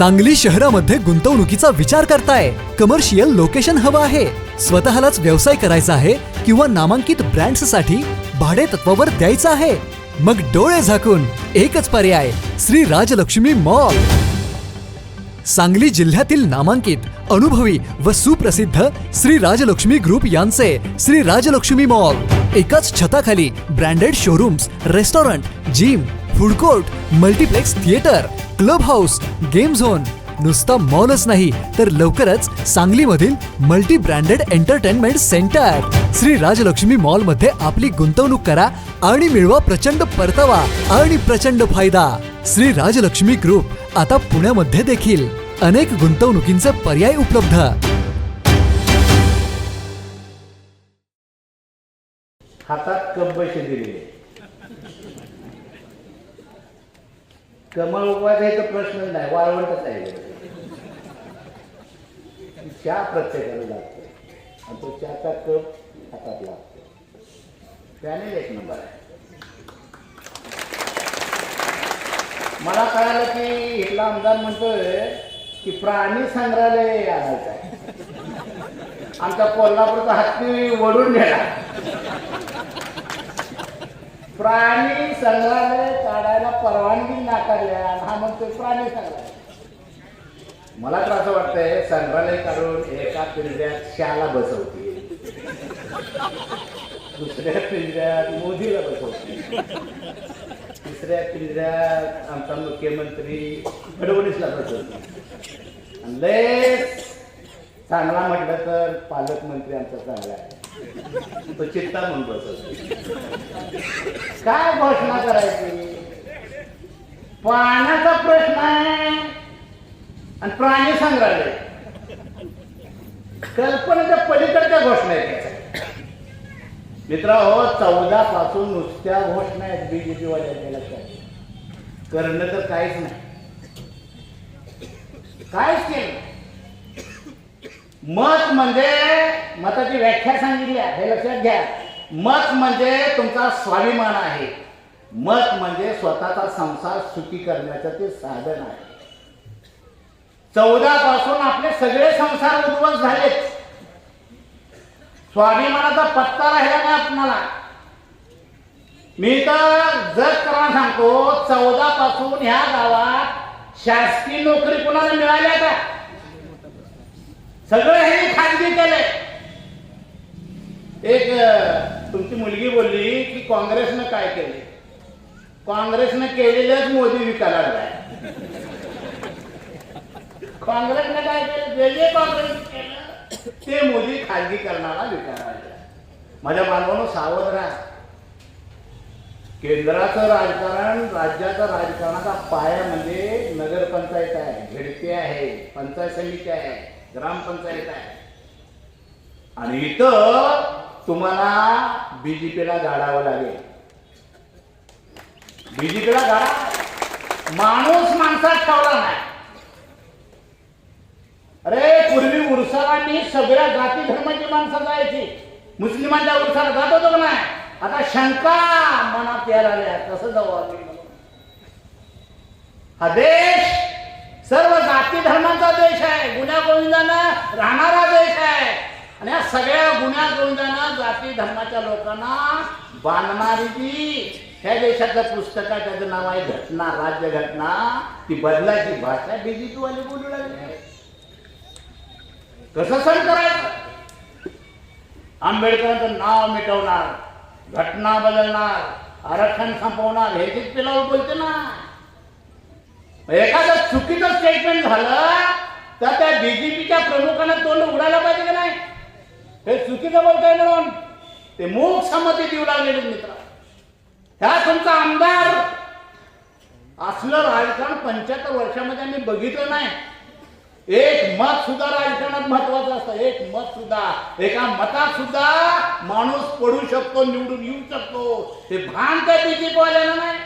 सांगली शहरामध्ये गुंतवणुकीचा विचार करताय, कमर्शियल लोकेशन हवं आहे, स्वतःलाच व्यवसाय करायचा आहे किंवा नामांकित ब्रँड्ससाठी भाडे तत्वावर द्यायचं आहे, मग डोळे झाकून एकच पर्याय, श्री राजलक्ष्मी मॉल. सांगली जिल्ह्यातील नामांकित, अनुभवी व सुप्रसिद्ध श्री राजलक्ष्मी ग्रुप यांचे श्री राजलक्ष्मी मॉल एकाच छताखाली branded showrooms, restaurant, gym, food court, multiplex theatre, club house, game zone. नुसता मॉलच नाही तर लवकरच सांगलीमधील multi branded entertainment centre. Shri Rajlakshmi mall मध्ये आपली गुंतवणूक करा आणि मिळवा प्रचंड परतावा आणि प्रचंड फायदा. श्री राजलक्ष्मी ग्रुप आता पुण्यामध्ये देखील अनेक गुंतवणुकींचे पर्याय उपलब्ध. हातात कप पैसे दिलेले, कमळ उगवायचा प्रश्न नाही, वाळवंटच आहे. चहा प्रत्येकाला लागतो आणि तो चहाचा कप हातात लागतो. पॅनेल एक नंबर आहे. मला कळालं की इथला आमदार म्हणतोय की प्राणी संग्रहालय आणायचं आहे. आमचा कोल्हापूरचा हत्ती वडून नेला. प्राणी संग्रहालय काढायला परवानगी नाकारल्या, हा म्हणतोय प्राणी संग्रहालय. मला तर असं वाटतंय संग्रहालय काढून एका पिंजऱ्यात शाला बसवतील, दुसऱ्या पिंजऱ्यात मोदीला बसवतील, तिसऱ्या पिंजऱ्यात आमचा मुख्यमंत्री फडणवीसला बसवतील, आणि लय चांगला म्हटलं तर पालकमंत्री आमचा चांगला आहे, तो चित्ता म्हणून बसवतो. काय घोषणा करायची? पाण्याचा प्रश्न आहे आणि प्राणी संग्रहालय, कल्पनेच्या पलीकडच्या घोषणा आहेत. मित्रांनो, 14 पासून नुसत्या घोषणा आहेत बीजेपी वाल्यांच्या. लक्षात करणं तर काहीच नाही, काहीच केलं. मत म्हणजे मताची व्याख्या सांगितली आहे, हे लक्षात घ्या. मत म्हणजे तुमचा स्वाभिमान आहे. मत म्हणजे स्वतःचा संसार सुखी करण्याचं ते साधन आहे. 14 पासून आपले सगळे संसार उद्ध्वस्त झालेत. स्वाभिमानाचा पत्ता राहिला नाही आपणाला. मी तर जग करा सांगतो, 14 पासून ह्या गावात शासकीय नोकरी कुणाला मिळाल्या का? सगळं हे खाजगी केले. एक तुमची मुलगी बोलली की काँग्रेसनं काय केले. काँग्रेसनं केलेलंच मोदी विकायला लागलाय. काँग्रेसनं काय केलं? जे जे काँग्रेस केलं ते मोदी खाजगीकरणाला विकायला लागलाय. माझ्या बांधवांनो, सावध राहा. केंद्राचं राजकारण, राज्याचा राजकारणाचा पाया म्हणजे नगरपंचायत आहे, झेडपी आहे, पंचायत समिती आहे, ग्रामपंचायत आहे. आणि इथं तुम्हाला बीजेपीला गाडावं लागेल. बीजेपीला गाडा. माणूस माणसात ठेवला नाही. अरे पूर्वी उरसाला सगळ्या जाती धर्माची माणसं जायची. मुस्लिमांच्या उरसाला जात होतो का नाही? आता शंका मनात यायला आल्या, कसं जाऊ आम्ही? हा देश सर्व जाती धर्मांचा देश आहे, गुन्ह्या गोविंदानं राहणारा देश आहे. आणि या सगळ्या गुन्ह्या गोविंदानं जाती धर्माच्या लोकांना बांधणारी ती ह्या देशाचं पुस्तक आहे, त्याचं नाव आहे घटना, राज्य घटना. ती बदलायची भाषा बीजेपी वाले बोलू लागले. कसं सण करायचं? आंबेडकरांचं नाव मिटवणार, घटना बदलणार, आरक्षण संपवणार, हे जे पिलावर बोलते ना. एखादं चुकीचं स्टेटमेंट झालं तर त्या बीजेपीच्या प्रमुखांना तोंड उघडायला पाहिजे की नाही? हे चुकीचं बोलतोय म्हणून ते मूक संमती देऊ लागलेले. मित्र, ह्या तुमचा आमदार असलं राजकारण 75 वर्षामध्ये आम्ही बघितलं नाही. एक मत सुद्धा राजकारणात महत्वाचं असतं. एक मत सुद्धा, एका मतात सुद्धा माणूस पडू शकतो, निवडून येऊ शकतो. हे भान काय बीजेपी वाल्यानं नाही.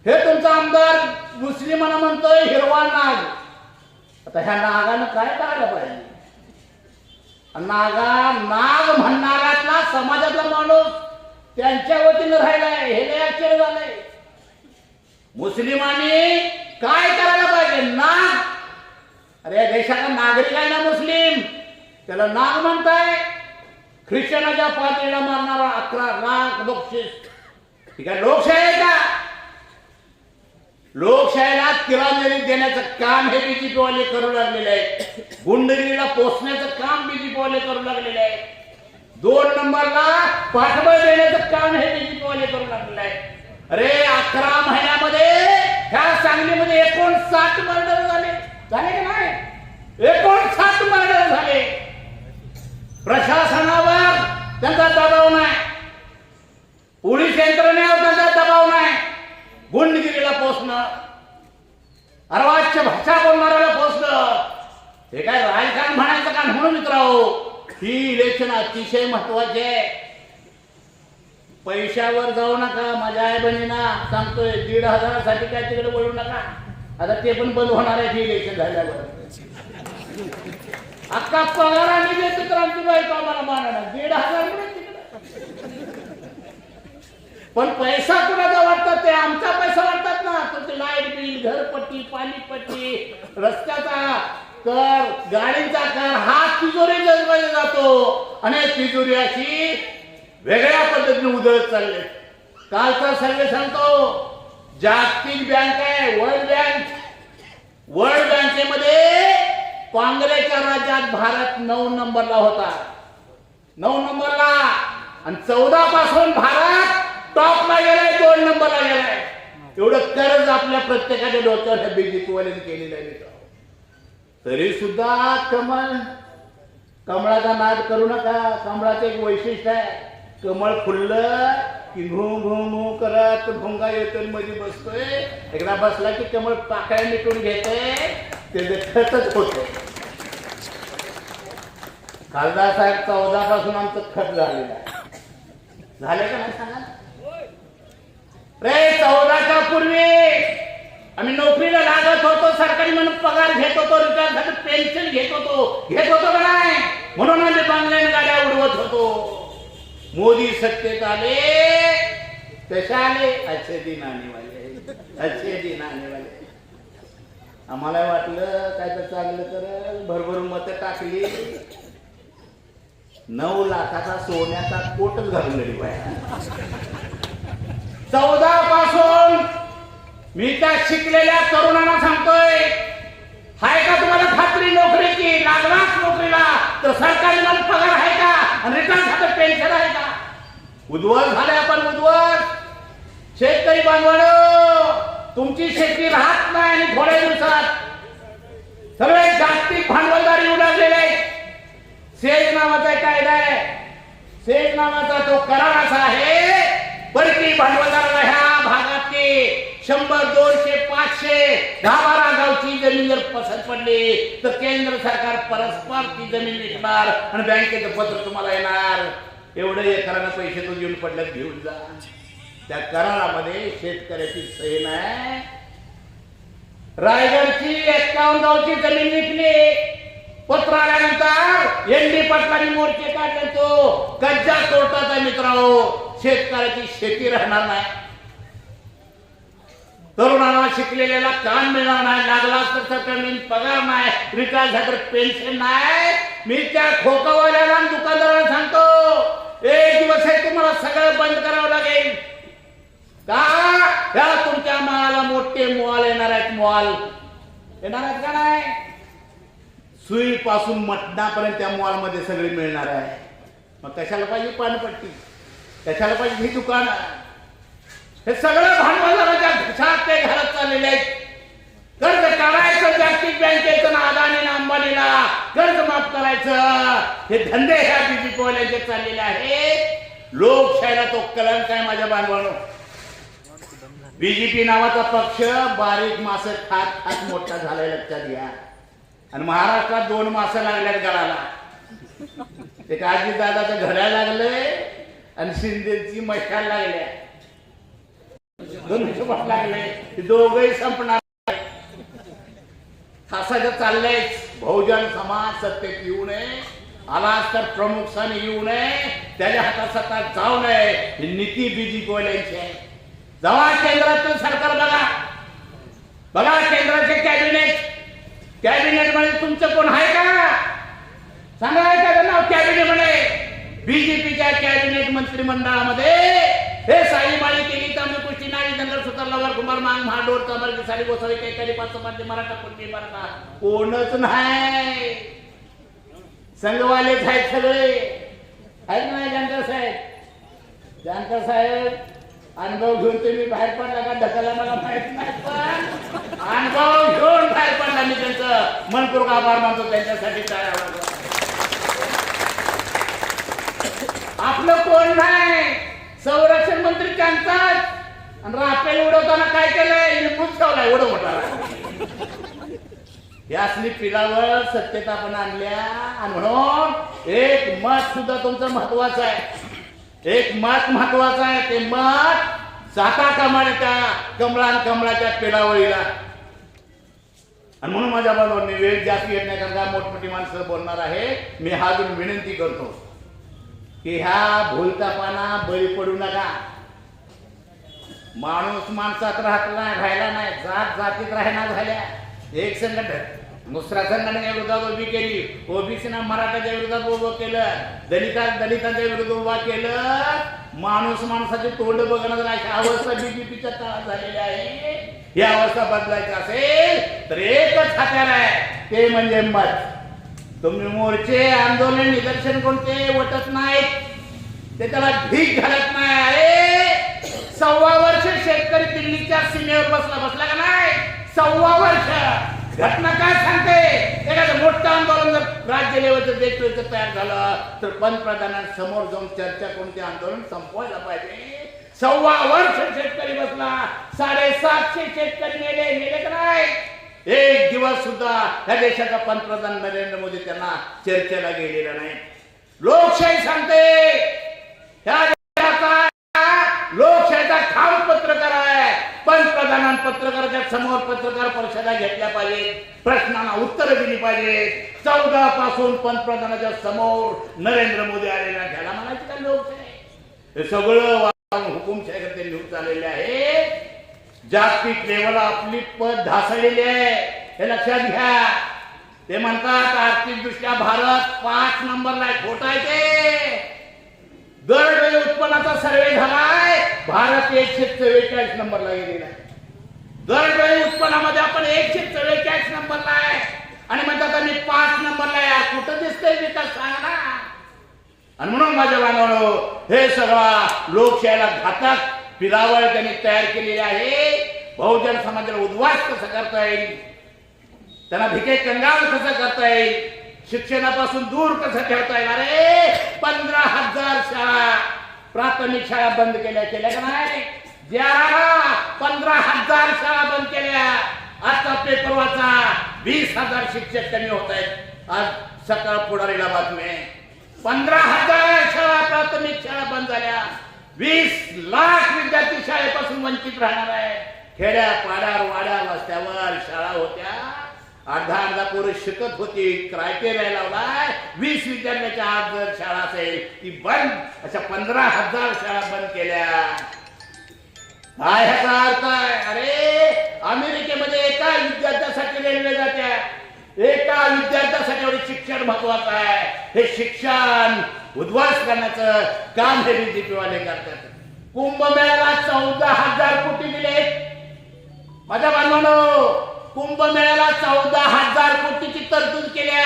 हे तुमचा आमदार मुस्लिमांना म्हणतोय हिरवा नाग. आता ह्या नागानं काय करायला पाहिजे? नाग म्हणणाऱ्यातला समाजातला माणूस त्यांच्या वतीनं राहिलाय, हे लय आश्चर्य झालंय. मुस्लिमांनी काय करायला पाहिजे? ते नाग. अरे या देशाचा नागरिक आहे ना मुस्लिम, त्याला नाग म्हणताय. ख्रिश्चनाच्या पातळीला मारणारा 11 लाख बक्षीस. ठीक आहे, लोकशाही आहे का? लोकशाहीला तिलांजली देण्याचं काम हे बीजेपी वाले करू लागलेले आहे. गुंडगिरीला पोचण्याचं काम बीजेपी वाले करू लागलेले आहे. 2 नंबरला पाठबळ देण्याचं काम हे बीजेपी वाले करू लागलेले आहे. अरे 11 महिन्यामध्ये ह्या सांगलीमध्ये 59 मर्डर झाले का नाही? 59 मर्डर झाले. प्रशासनावर त्यांचा दबाव नाही, पोलीस यंत्रणेवर त्यांचा दबाव नाही. गुंडगिरीला पोचणं, अर्वाच्य भाषा बोलणाऱ्याला पोचणं, हे काय राजकारण म्हणायचं का? म्हणून मित्रांनो, ही इलेक्शन अतिशय महत्वाचे आहे. पैशावर जाऊ नका. माझ्या आई बहिणींना सांगतोय, 1,500 साठी काय तिकडे बोलू नका. आता ते पण बंद होणार आहे इलेक्शन झाल्यावर. अख्खा पगार आणि देतो तर आमची बायको आम्हाला मानणार 1,500 पण पैसा कुणाचा वाटतात? ते आमचा पैसा वाटतात ना. तुमचे लाईट बिल, घरपट्टी, पाणीपट्टी, रस्त्याचा कर, गाडीचा कर हा तिजोरी जगवायला जातो आणि तिजोरी अशी वेगळ्या पद्धतीने उधळत चालले. कालचा सर्वे सांगतो, जागतिक बँक आहे वर्ल्ड बँक. वर्ल्ड बँकेमध्ये काँग्रेसच्या राज्यात भारत 9 नंबरला होता. 9 नंबरला. आणि 14 पासून भारत टॉपला गेलाय, 2 नंबरला गेलाय. एवढं कर्ज आपल्या प्रत्येकाच्या डोक्यावर बीजेपी वाल्याने केलेलं आहे. तरी सुद्धा कमळाचा नाद करू नका. कमळाचं एक वैशिष्ट्य आहे, कमळ फुललं की घू घू घू करत भोंगा येतोय मध्ये बसतोय. एकदा बसला की कमळ पाकळ्या मिटून घेते, ते खतच होत. खासदार साहेब 14 पासून आमचं खत झालेलं आहे. झालं का नाही सांगा? रे 14च्या पूर्वी आम्ही नोकरीला लागत होतो, सरकारी म्हणून पगार घेत होतो, रिटायर झालं पेन्शन घेत होतो का नाही? म्हणून आम्ही बांगल्याने गाड्या उडवत होतो. मोदी सत्तेत आले, कशा आले? अच्छे दिन आने वाले, अच्छे दिन आने वाले. आम्हाला वाटलं काय तर चांगलं तर भरभरून मतं टाकली. 9 लाखाचा सोन्याचा कोटच घालून गेली बाहेर. 14 पासून मी त्या शिकलेल्या तरुणांना सांगतोय, हाय का तुम्हाला खात्री नोकरीची? लागलाच नोकरीला तर सरकारी मला पगार आहे का? आणि रिटर्न खातं पेन्शन आहे का? उद्ध्वस्त झाले आपण, उद्ध्वस्त. शेतकरी बांधवांनो, तुमची शेती राहत नाही आणि थोड्या दिवसात सगळे जागतिक भांडवलदार येऊ लागलेले आहेत. सेज नावाचा एक कायदा आहे. सेज नावाचा तो करार असा आहे, परकी भांडवलदाराला ह्या भागातली 100, 200, 500, 10-12 गावची जमीन जर पसंत पडली तर केंद्र सरकार परस्पर ती जमीन विकणार आणि बँकेचं पत्र तुम्हाला येणार. एवढं एकरानं पैसे तो घेऊन पडल्यात घेऊन जा. त्या करारामध्ये शेतकऱ्याची सही नाही. रायगडची 51 गावची जमीन विकली. पत्र आल्यानंतर एनडी पाटलांनी मोर्चे काढले. तो कज्जा कोर्टात आहे मित्रांनो. शेतकऱ्याची शेती राहणार नाही. तरुणांना शिकलेल्याला काम मिळणार नाही. लागला तर सरकारने पगार नाही, रिटायर झालं पेन्शन नाही. मी त्या खोकावाल्याला दुकानदाराला सांगतो, एक दिवस हे तुम्हाला सगळं बंद करावं लागेल का? त्या तुमच्या मालाला मोठे मॉल येणार आहेत. मॉल येणार आहेत का नाही? सुई पासून मटणापर्यंत त्या मॉल मध्ये सगळे मिळणार आहे. मग कशाला पाहिजे पानपट्टी? कशाला पाहिजे ही दुकान? हे सगळं भांडवलदाराच्या घशात ते घालत चाललेले आहेत. कर्ज काढायचं जागतिक बँकेचं ना अदानी ना अंबानीला कर्ज माफ करायचं, हे धंदे ह्या बीजेपी वाल्यांचे चाललेले आहेत. लोकशाहीला तो कलंक आहे माझ्या बांधवांनो. बीजेपी नावाचा पक्ष बारीक मासे खात खात मोठा झालाय, लक्षात घ्या. आणि महाराष्ट्रात 2 मासे लागल्यात गळाला. एक अजितदादाचं घड्याळ लागलंय आणि शिंदेची मशाल लागल्या. 2 हिशोबात लागले. दोघंही संपणार. असं चाललंय. बहुजन समाज सत्तेत येऊ नये, आलाच तर प्रमुख स्थान येऊ नये, त्याच्या हातात सत्ता जाऊ नये, ही नीती बीजेपी वाल्यांची आहे. जेव्हा केंद्रातून सरकार बघा, बघा केंद्राचे कॅबिनेट मध्ये तुमचं कोण आहे का? सांगा एखादं नाव कॅबिनेट मध्ये. बीजेपीच्या कॅबिनेट मंत्रिमंडळामध्ये हे साई माळी केली तांबे कुस्ती नाळी दंगल सुतार लवर कुमार मांग महाडोर तमर साडी गोसावी कैकाली पाच समाज मराठा कुस्ती मराठा कोणच नाही. संघवालेच आहेत सगळे. आहेत नाही जानकर साहेब अनुभव घेऊन तुम्ही बाहेर पडला का ढकला मला माहित नाही, पण अनुभव घेऊन बाहेर पडला. मी त्यांचं मनपूर्वक आभार मानतो. त्यांच्यासाठी काय आपलं कोण नाही. संरक्षण मंत्री त्यांचाच. आणि राफेल उडवताना काय केलंय? लिंबूच ठेवलाय उडव म्हटला. या असली पिलावर सत्यता आपण आणल्या. आणि म्हणून एक मत सुद्धा तुमचं महत्वाचं आहे. एक मत महत्वाचं आहे. ते मत साता कमळाच्या कमळाच्या पिलावळीला. आणि म्हणून माझ्या बाबांनी वेळ जास्त येत नाही कारण मोठमोठी माणसं बोलणार आहे. मी हा अजून विनंती करतो की ह्या भूलतापाना बळी पडू नका. माणूस माणसात राहिला नाही. जात जातीत राहणार झाल्या. एक संघटन दुसऱ्या संघटनेच्या विरोधात उभी केली. ओबीसीना मराठाच्या विरोधात उभं केलं. दलितांच्या विरोधात उभा केलं. माणूस माणसाचे तोंड बघणार नाही. अवस्था बीजेपीच्या काळात झालेली आहे. ही अवस्था बदलायची असेल तर एकच हत्यार आहे, ते म्हणजे मत. तुम्ही मोर्चे आंदोलन निदर्शन कोणते वटत नाहीत. ते त्याला भीक घालत नाही. अरे 1.25 वर्ष शेतकरी दिल्लीच्या सीमेवर बसला का नाही? 1.25 वर्ष. घटना काय सांगते? एखादं मोठं आंदोलन जर राज्य लेवलचं देशव्यापी तयार झालं तर पंतप्रधानांसमोर जाऊन चर्चा करून ते आंदोलन संपवायला पाहिजे. 1.25 वर्ष शेतकरी बसला. 750 शेतकरी मेले का नाही? एक दिवस सुद्धा या देशाचा पंतप्रधान नरेंद्र मोदी त्यांना चर्चेला गेलेला नाही. लोकशाही सांगते या देशाचा लोकशाहीचा खाम पत्रकार आहे. पंतप्रधान पत्रकाराच्या समोर पत्रकार परिषदा घेतल्या पाहिजेत. प्रश्नांना उत्तर दिली पाहिजेत. 14 पासून पंतप्रधानाच्या समोर नरेंद्र मोदी आलेला घ्यायला म्हणायची का लोकशाही? हे सगळं हुकुमशाही ते लिहून चाललेले आहे. जागतिक लेवलला आपली पद ढासळलेली आहे, हे लक्षात घ्या. ते म्हणतात आर्थिक दृष्ट्या भारत 5 नंबरला आहे. खोट आहे ते. दरडोई उत्पन्नाचा सर्वे झालाय. भारत 144 नंबरला गेलेला आहे. दरडोई उत्पन्नामध्ये आपण 144 नंबरला आहे आणि म्हणतात मी 5 नंबरला आहे. कुठं दिसतंय विकास सांगा ना. आणि म्हणून माझ्या बांधवांनो, हे सगळा लोकशाहीला घातक पिलावळ त्यांनी तयार केलेली आहे. बहुजन समाजाला उद्ध्वस्त कसं करता येईल, त्यांना भिके कंगाल कसं करता येईल, शिक्षणापासून दूर कसं ठेवता येणार आहे. 15,000 शाळा प्राथमिक शाळा बंद केल्या का नाही? ज्या 15,000 शाळा बंद केल्या. आजचा पेपर वाचा. 20,000 शिक्षक कमी होत आहेत. आज सकाळ पुढारीला बातमी. 15,000 शाळा प्राथमिक शाळा बंद झाल्या. 20 लाख विद्यार्थी शाळेपासून वंचित राहणार आहे. खेड्या पाड्यावर वाड्या वस्त्यावर शाळा होत्या. अर्धा पोरं शिकत होती. क्रायटेरिया लावलाय 20 विद्यार्थ्याच्या आज जर शाळा असेल ती बंद. अशा 15,000 शाळा बंद केल्या. काय ह्याचा अर्थ आहे? अरे अमेरिकेमध्ये एका विद्यार्थ्यासाठी रेल्वे जात्या. एका विद्यार्थ्यासाठी शिक्षण महत्वाचं आहे. हे शिक्षण उद्ध्वस्त करण्याचं काम हे बीजेपी वाले करतात. कुंभमेळ्याला 14,000 कोटी दिले. माझ्या बांधवांनो, कुंभमेळ्याला 14,000 कोटीची तरतूद केल्या.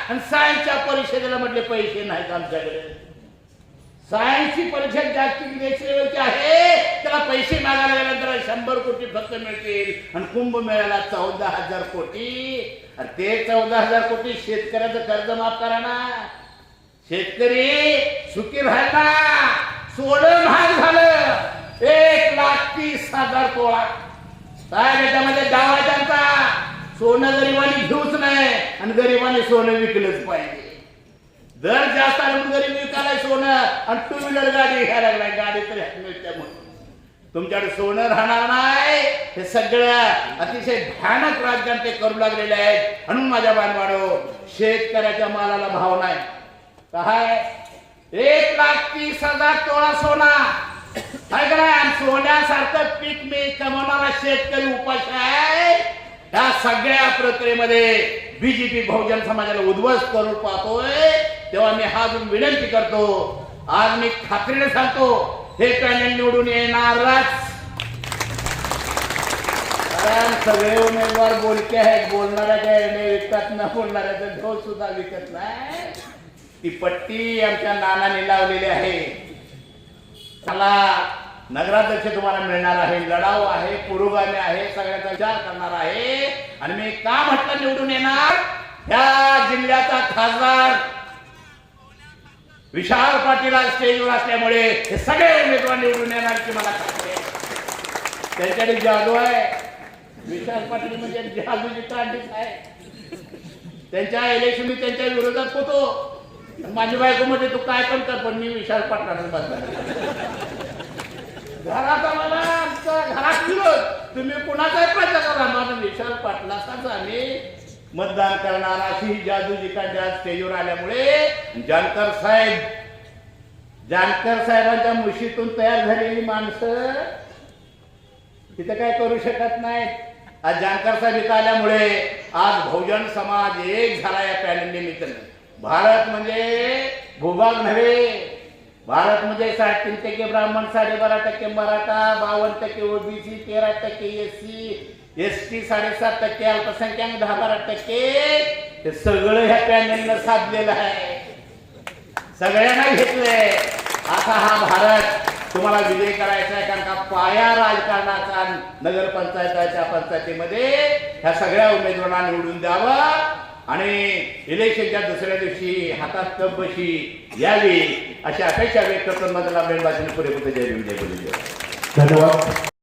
आणि सायन्सच्या परिषदेला म्हटले पैसे नाहीत आमच्याकडे. सायन्सची परिषद जागतिक लेवलची आहे, त्याला पैसे मागायला गेल्यानंतर 100 कोटी फक्त मिळतील. आणि कुंभमेळ्याला 14,000 कोटी. आणि ते 14,000 कोटी शेतकऱ्याचं कर्ज माफ करा ना. शेतकरी सुखी राहिला. सोनं महाग झालं. 1,30,000 तोळा. काय त्याच्यामध्ये डावा त्यांचा. सोनं गरिबांनी घेऊच नाही आणि गरिबांनी सोनं विकलंच पाहिजे. दर जास्त आला म्हणून गरीब विकायला सोनं आणि 2 व्हीलर गाडी घ्यायला लागलाय. गाडी तर मिळते म्हणून तुमच्याकडे सोनं राहणार नाही. हे सगळं अतिशय भयानक राजकारण ते करू लागलेले आहेत. म्हणून माझ्या बांधवांनो, शेतकऱ्याच्या मालाला भाव नाही. काय 1,30,000 तोळा सोना काय करा सोन्यासारखं पीक मी कमवणारा शेतकरी उपाशी आहे. या सगळ्या प्रक्रियेमध्ये बीजेपी बहुजन समाजाला उद्ध्वस्त करून पाहतोय. तेव्हा मी हा अजून विनंती करतो. आज मी खात्रीने सांगतो हे पॅनल निवडून येणारच. कारण सगळे उमेदवार बोलके आहेत. बोलणाऱ्या काय विकत न बोलणाऱ्याचा ढोल सुद्धा विकत नाही. ती पट्टी आमच्या नानाने लावलेली आहे. मला नगराध्यक्ष तुम्हाला मिळणार आहे. लढाऊ आहे, पुरोगामी आहे, सगळ्याचा विचार करणार आहे. आणि मी का म्हटलं निवडून येणार, ह्या जिल्ह्याचा खासदार विशाल पाटील आज स्टेजवर असल्यामुळे हे सगळे उमेदवार निवडून येणार की मला खात्री आहे. त्यांच्याकडे जादू आहे. विशाल पाटील म्हणजे जादूची कांडीच आहे. त्यांच्या इलेक्शन मी त्यांच्या विरोधात होतो. माझी बायको मध्ये तू काय पण कर, पण मी विशाल पाटलांना बदला. घरात आम्हाला आमच्या घरात विरोध, तुम्ही कुणाचाही प्रचार करा, माझा विशाल पाटलाचाच आम्ही मतदान करणार अशी जादूची कांडी आज स्टेजवर आल्यामुळे जानकर साहेबांच्या मुशीतून तयार झालेली माणसं तिथे काय करू शकत नाहीत. आज जानकर साहेब इथं आल्यामुळे आज बहुजन समाज एक झाला या पॅनल निमित्तानं. भारत म्हणजे भूभाग नव्हे. भारत म्हणजे 3.5% ब्राह्मण, 12.5% मराठा, 52% ओबीसी, 13% SC, ST 7.5%, अल्पसंख्याक 10-12%. हे सगळं ह्या पॅनलनं साधलेलं आहे. सगळ्यांना घेतलंय. आता हा भारत तुम्हाला विजय करायचा आहे. कारण का पाया राजकारणाचा नगरपंचायताच्या पंचायतीमध्ये ह्या सगळ्या उमेदवारांना निवडून द्यावं आणि इलेक्शनच्या दुसऱ्या दिवशी हातात कप बशी यावी अशी अपेक्षा व्यक्त करून मला बेलबाजीने पुरे जय भीम जय बोली. धन्यवाद.